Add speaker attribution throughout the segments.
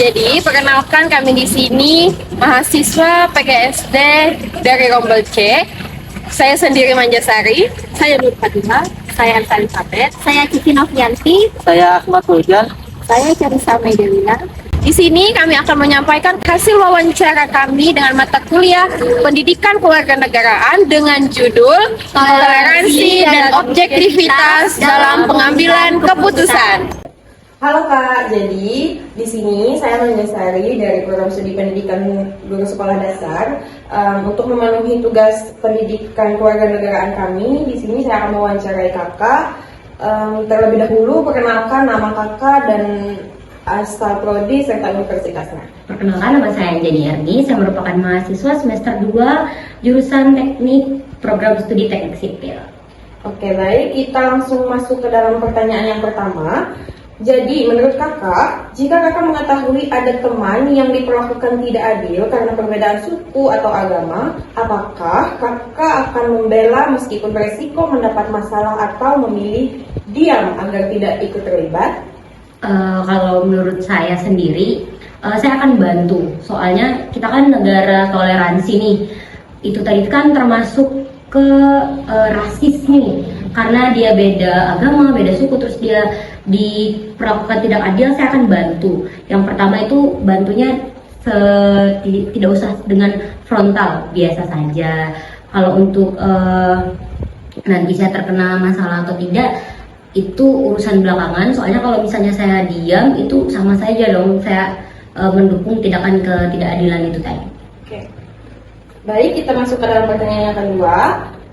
Speaker 1: Jadi, perkenalkan kami di sini mahasiswa PGSD dari Rombel C. Saya sendiri Manjasari, saya Nur Fatima, saya Elsa Elizabeth,
Speaker 2: Saya Cici Novianti.
Speaker 3: Saya Ahmad Hujan.
Speaker 2: Saya Carissa Medelina.
Speaker 1: Di sini kami akan menyampaikan hasil wawancara kami dengan mata kuliah Pendidikan Kewarganegaraan dengan judul Toleransi dan Objektivitas dalam Pengambilan Keputusan.
Speaker 4: Halo Kak, jadi di sini saya Manjasari dari Program Studi Pendidikan Guru Sekolah Dasar. Untuk memenuhi tugas pendidikan kewarganegaraan kami, di sini saya akan mewawancarai Kakak. Terlebih dahulu perkenalkan nama Kakak dan asal prodi serta universitasnya.
Speaker 2: Perkenalkan, nama saya Anjani Erni. Saya merupakan mahasiswa semester 2 jurusan Teknik Program Studi Teknik Sipil.
Speaker 4: Oke, baik, kita langsung masuk ke dalam pertanyaan yang pertama. Jadi, menurut Kakak, jika Kakak mengetahui ada teman yang diperlakukan tidak adil karena perbedaan suku atau agama, apakah Kakak akan membela meskipun beresiko mendapat masalah atau memilih diam agar tidak ikut terlibat?
Speaker 2: Kalau menurut saya sendiri, saya akan bantu. Soalnya kita kan negara toleransi nih. Itu tadi kan termasuk ke rasis nih. Karena dia beda agama, beda suku, terus dia diperlakukan tidak adil, saya akan bantu. Yang pertama itu bantunya tidak usah dengan frontal, biasa saja. Kalau untuk nanti saya terkena masalah atau tidak, itu urusan belakangan. Soalnya kalau misalnya saya diam, itu sama saja dong saya mendukung tindakan ketidakadilan itu tadi.
Speaker 4: Oke. Baik, kita masuk ke dalam pertanyaan yang kedua.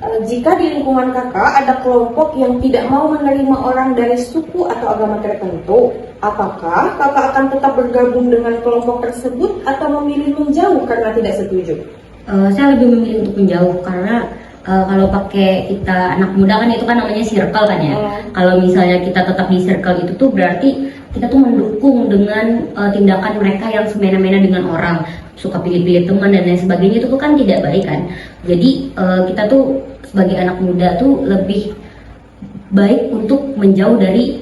Speaker 4: Jika di lingkungan Kakak ada kelompok yang tidak mau menerima orang dari suku atau agama tertentu, apakah Kakak akan tetap bergabung dengan kelompok tersebut atau memilih menjauh karena tidak setuju?
Speaker 2: Saya lebih memilih untuk menjauh karena kalau pakai kita anak muda kan itu kan namanya circle kan ya. Kalau misalnya kita tetap di circle itu tuh berarti kita tuh mendukung dengan tindakan mereka yang semena-mena dengan orang, suka pilih-pilih teman dan lain sebagainya, itu tuh kan tidak baik kan. Jadi kita tuh sebagai anak muda tuh lebih baik untuk menjauh dari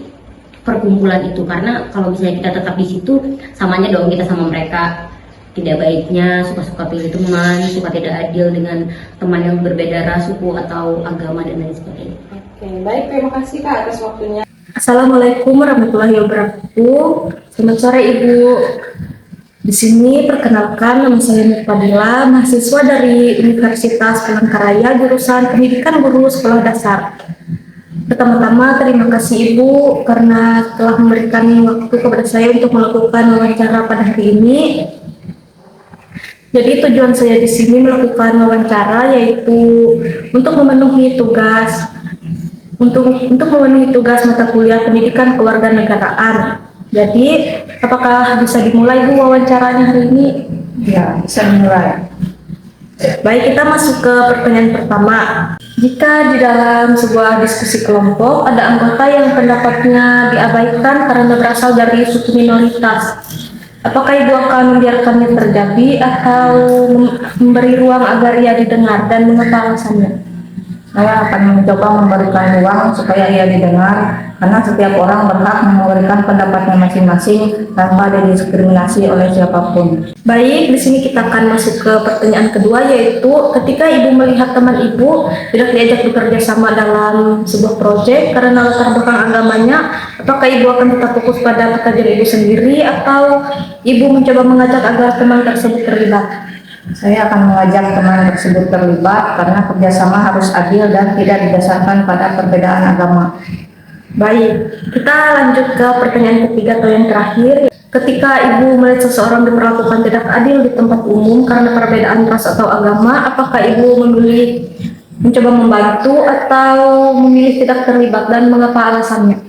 Speaker 2: perkumpulan itu, karena kalau misalnya kita tetap di situ samanya dong kita sama mereka. Tidak baiknya suka-suka pilih teman, suka tidak adil dengan teman yang berbeda ras, suku atau agama dan lain sebagainya.
Speaker 4: Oke, baik, terima kasih Kak atas waktunya.
Speaker 5: Assalamualaikum warahmatullahi wabarakatuh. Selamat sore Ibu. Di sini perkenalkan, nama saya Nur Fadila, mahasiswa dari Universitas Palangkaraya, jurusan Pendidikan Guru Sekolah Dasar. Pertama-tama terima kasih Ibu karena telah memberikan waktu kepada saya untuk melakukan wawancara pada hari ini. Jadi tujuan saya di sini melakukan wawancara yaitu untuk memenuhi tugas mata kuliah Pendidikan Kewarganegaraan. Jadi, apakah bisa dimulai Bu wawancaranya hari ini?
Speaker 6: Ya, bisa dimulai.
Speaker 5: Baik, kita masuk ke pertanyaan pertama. Jika di dalam sebuah diskusi kelompok ada anggota yang pendapatnya diabaikan karena berasal dari suku minoritas, apakah Ibu akan membiarkannya terjadi atau memberi ruang agar ia didengar, dan mengapa alasannya?
Speaker 6: Saya akan mencoba memberikan ruang supaya ia didengar, karena setiap orang berhak memberikan pendapatnya masing-masing tanpa didiskriminasi oleh siapapun.
Speaker 5: Baik, di sini kita akan masuk ke pertanyaan kedua, yaitu ketika Ibu melihat teman Ibu tidak diajak bekerja sama dalam sebuah proyek karena latar belakang agamanya, apakah Ibu akan tetap fokus pada pekerjaan Ibu sendiri atau Ibu mencoba mengajak agar teman tersebut terlibat?
Speaker 6: Saya akan mengajak teman tersebut terlibat karena kerjasama harus adil dan tidak didasarkan pada perbedaan agama.
Speaker 5: Baik, kita lanjut ke pertanyaan ketiga atau yang terakhir. Ketika Ibu melihat seseorang diperlakukan tidak adil di tempat umum karena perbedaan ras atau agama, apakah Ibu memilih mencoba membantu atau memilih tidak terlibat, dan mengapa alasannya?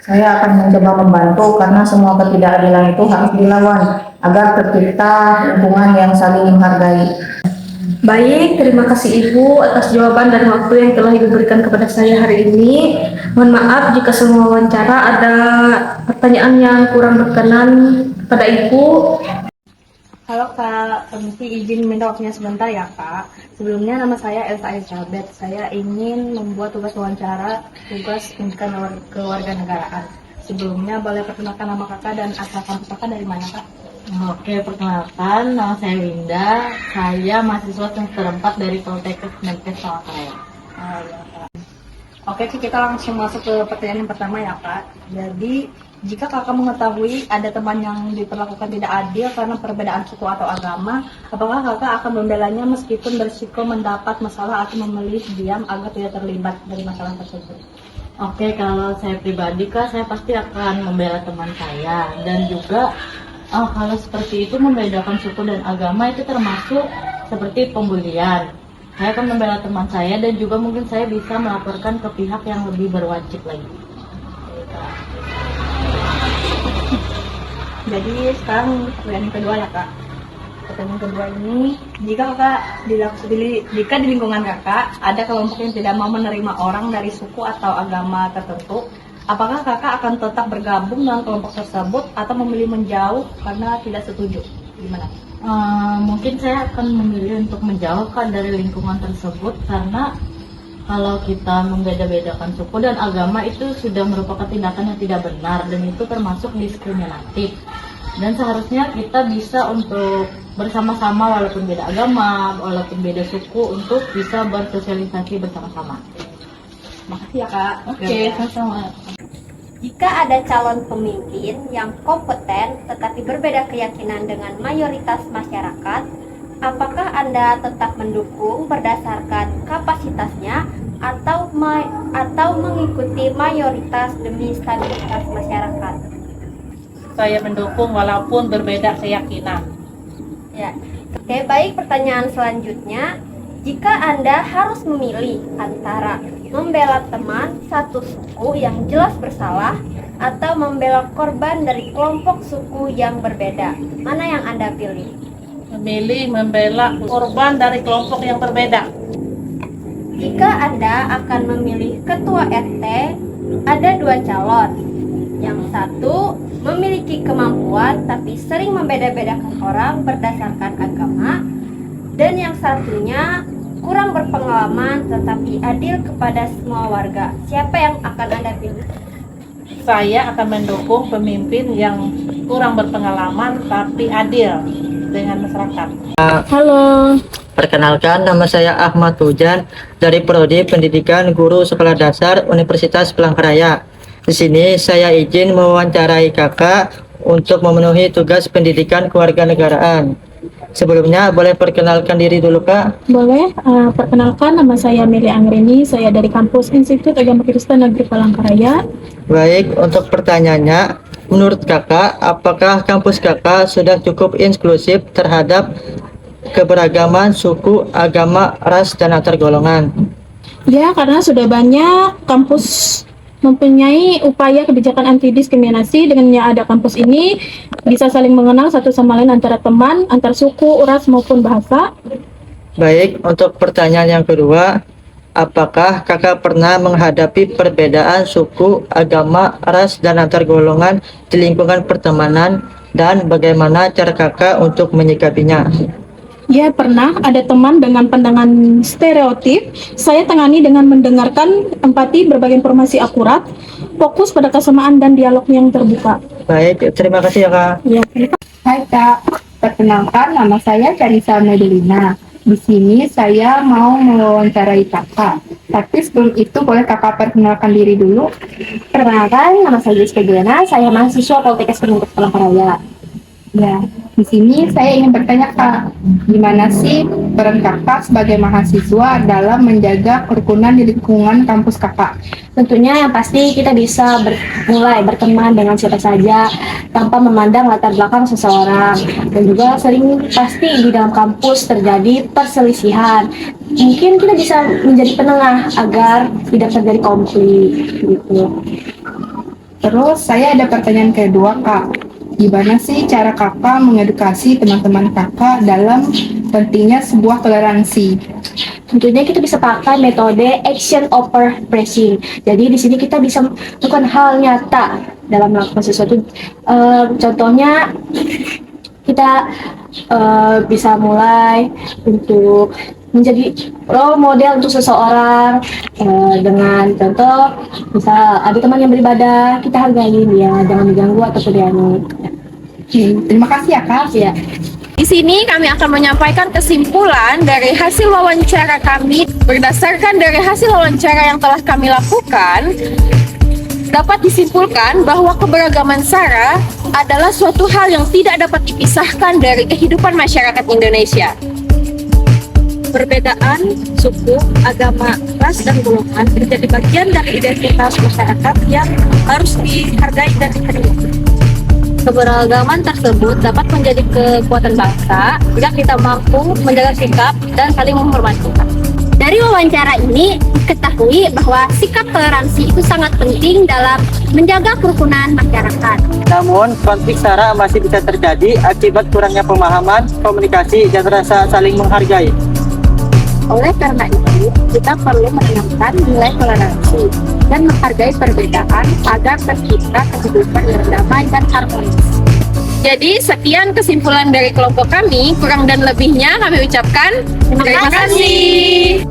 Speaker 6: Saya akan mencoba membantu karena semua ketidakadilan itu harus dilawan agar tercipta hubungan yang saling menghargai.
Speaker 5: Baik, terima kasih Ibu atas jawaban dan waktu yang telah Ibu berikan kepada saya hari ini. Mohon maaf jika semua wawancara ada pertanyaan yang kurang berkenan pada Ibu.
Speaker 1: Halo Kak, permisi izin minta waktunya sebentar ya Kak. Sebelumnya nama saya Elsa Elizabeth. Saya ingin membuat tugas wawancara tugas pendidikan kewarganegaraan. Sebelumnya boleh perkenalkan nama Kakak dan asal kampus Kakak dari mana Kak?
Speaker 3: Oke, perkenalkan, nama saya Winda. Saya mahasiswa semester 4 dari Poltekkes Menkes Palangkaraya.
Speaker 7: Oke, kita langsung masuk ke pertanyaan yang pertama ya Kak. Jadi, jika kakak mengetahui ada teman yang diperlakukan tidak adil karena perbedaan suku atau agama, apakah kakak akan membelanya meskipun berisiko mendapat masalah atau memilih diam agar tidak terlibat dari masalah tersebut?
Speaker 3: Oke, kalau saya pribadi Kak, saya pasti akan membela teman saya. Dan juga kalau seperti itu membedakan suku dan agama itu termasuk seperti pembulian. Saya akan membela teman saya dan juga mungkin saya bisa melaporkan ke pihak yang lebih berwajib lagi.
Speaker 7: Jadi sekarang pertanyaan yang kedua ya Kak. Pertanyaan kedua ini, jika di lingkungan kakak ada kelompok yang tidak mau menerima orang dari suku atau agama tertentu, apakah kakak akan tetap bergabung dengan kelompok tersebut atau memilih menjauh karena tidak setuju? Gimana?
Speaker 3: Mungkin saya akan memilih untuk menjauh Kak dari lingkungan tersebut, karena kalau kita membeda-bedakan suku dan agama itu sudah merupakan tindakan yang tidak benar dan itu termasuk diskriminatif. Dan seharusnya kita bisa untuk bersama-sama walaupun beda agama, walaupun beda suku untuk bisa bersosialisasi bersama-sama.
Speaker 7: Makasih ya Kak.
Speaker 3: Oke, sama-sama.
Speaker 8: Jika ada calon pemimpin yang kompeten tetapi berbeda keyakinan dengan mayoritas masyarakat, apakah Anda tetap mendukung berdasarkan kapasitasnya atau mengikuti mayoritas demi stabilitas masyarakat?
Speaker 9: Saya mendukung walaupun berbeda keyakinan.
Speaker 8: Ya. Oke, baik, pertanyaan selanjutnya. Jika Anda harus memilih antara membela teman satu suku yang jelas bersalah atau membela korban dari kelompok suku yang berbeda, mana yang Anda pilih?
Speaker 9: Memilih membela korban dari kelompok yang berbeda.
Speaker 8: Jika Anda akan memilih ketua RT, ada dua calon. Yang satu memiliki kemampuan tapi sering membeda-bedakan orang berdasarkan agama, dan yang satunya kurang berpengalaman tetapi adil kepada semua warga. Siapa yang akan Anda pilih?
Speaker 9: Saya akan mendukung pemimpin yang kurang berpengalaman tapi adil dengan masyarakat.
Speaker 5: Halo.
Speaker 10: Perkenalkan, nama saya Ahmad Hujan dari Prodi Pendidikan Guru Sekolah Dasar Universitas Palangkaraya. Di sini saya izin mewawancarai kakak untuk memenuhi tugas pendidikan kewarganegaraan. Sebelumnya boleh perkenalkan diri dulu Kak?
Speaker 5: Boleh, perkenalkan nama saya Meli Angrini, saya dari kampus Institut Agama Kristen Negeri Palangkaraya.
Speaker 10: Baik, untuk pertanyaannya, menurut kakak, apakah kampus kakak sudah cukup inklusif terhadap keberagaman suku, agama, ras, dan antar golongan?
Speaker 5: Ya, karena sudah banyak kampus mempunyai upaya kebijakan anti diskriminasi. Dengannya ada kampus ini bisa saling mengenal satu sama lain antara teman, antar suku, ras maupun bahasa.
Speaker 10: Baik, untuk pertanyaan yang kedua, apakah kakak pernah menghadapi perbedaan suku, agama, ras, dan antar golongan di lingkungan pertemanan, dan bagaimana cara kakak untuk menyikapinya?
Speaker 5: Ya, pernah ada teman dengan pandangan stereotip. Saya tangani dengan mendengarkan empati, berbagi informasi akurat, fokus pada kesamaan dan dialog yang terbuka.
Speaker 10: Baik, terima kasih ya Kak.
Speaker 5: Ya.
Speaker 6: Hai Kak, perkenalkan nama saya Carissa Medelina. Di sini saya mau mewawancarai kakak. Tapi sebelum itu boleh kakak perkenalkan diri dulu.
Speaker 8: Perkenalkan, nama saya Jessica Diana, saya mahasiswa Poltekkes Menkes Palangkaraya.
Speaker 6: Ya, di sini saya ingin bertanya Kak, gimana sih peran kakak sebagai mahasiswa dalam menjaga kerukunan di lingkungan kampus kakak?
Speaker 8: Tentunya yang pasti kita bisa mulai berteman dengan siapa saja tanpa memandang latar belakang seseorang, dan juga sering pasti di dalam kampus terjadi perselisihan. Mungkin kita bisa menjadi penengah agar tidak terjadi konflik gitu.
Speaker 6: Terus saya ada pertanyaan kedua Kak, gimana sih cara kakak mengedukasi teman-teman kakak dalam pentingnya sebuah toleransi?
Speaker 8: Tentunya kita bisa pakai metode action over pressing. Jadi di sini kita bisa melakukan hal nyata dalam melakukan sesuatu. Contohnya kita bisa mulai untuk menjadi role model untuk seseorang, dengan contoh misal ada teman yang beribadah, kita hargai dia, jangan diganggu ataupun dianu.
Speaker 6: Terima kasih ya Kak. Ya.
Speaker 1: Di sini kami akan menyampaikan kesimpulan dari hasil wawancara kami. Berdasarkan dari hasil wawancara yang telah kami lakukan, dapat disimpulkan bahwa keberagaman SARA adalah suatu hal yang tidak dapat dipisahkan dari kehidupan masyarakat Indonesia.
Speaker 11: Perbedaan suku, agama, ras, dan golongan menjadi bagian dari identitas masyarakat yang harus dihargai dan diterima. Keberagaman tersebut dapat menjadi kekuatan bangsa jika kita mampu menjaga sikap dan saling menghormati.
Speaker 8: Dari wawancara ini diketahui bahwa sikap toleransi itu sangat penting dalam menjaga kerukunan masyarakat.
Speaker 10: Namun, konflik SARA masih bisa terjadi akibat kurangnya pemahaman, komunikasi, dan rasa saling menghargai.
Speaker 6: Oleh karena itu, kita perlu menanamkan nilai toleransi dan menghargai perbedaan agar tercipta kehidupan yang damai dan harmonis.
Speaker 1: Jadi, sekian kesimpulan dari kelompok kami. Kurang dan lebihnya kami ucapkan terima kasih.